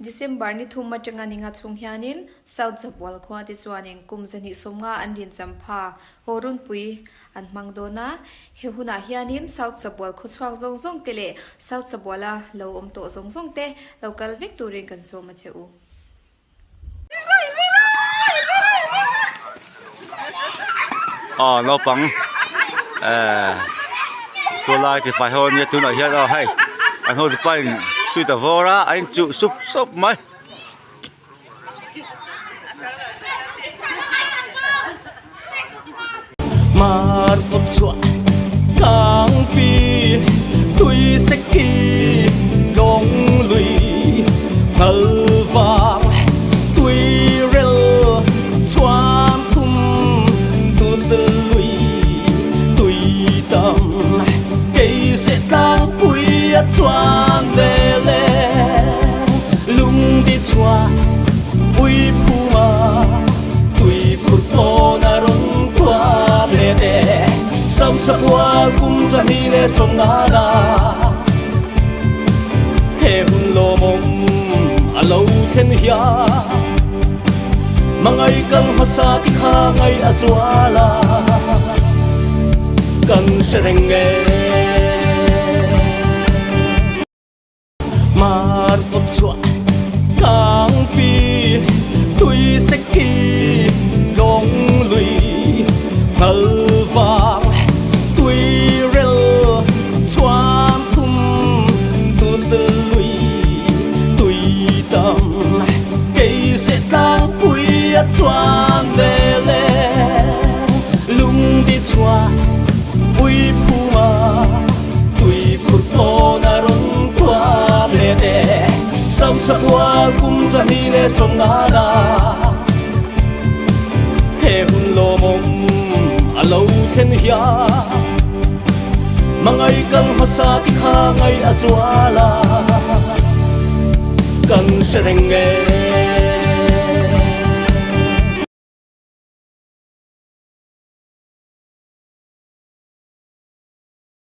December ni thuma tanga ninga chung hianin South Zabwal khwa ti chuanin kumzani somnga andin champha horun pui an mangdona hehuna hianin South Zabwal khuchwak zong zong tele South Zabwala lo omto zong zong te local victory kan so ma cheu lo pang tua lai thì phải hơn như tôi nói hiện rồi hay anh hồi thì phải suy tập vô ra anh chịu sụp sụp mấy mar op chua kang phi tui sẽ kỳ gong lui ngờ vàng tui rel choam thum tu tư lui tui tâm cây sẽ tang bụi choam dễ lệ lung đi choa bụi phu ma tui phur to na rong qua lệ đê sau sa qua cũng ra ni lệ sông ngã la he hun lo mong a lâu thiên hiya mangai kal masa ti kha ngai azwala kan serenge mar op chua kang phi tui sẽ kỳ gong lui ngờ vàng tui rel choam thum tu tư lui tui tâm cây sẽ tang bụi choam dễ lệ lung đi choa bụi phu ma tui phur to na rong qua lệ đê sau sa qua cũng ra ni lệ sông ngã la he hun lo mong a lâu thiên hiya mangai kal masa ti kha ngai azwala kan serenge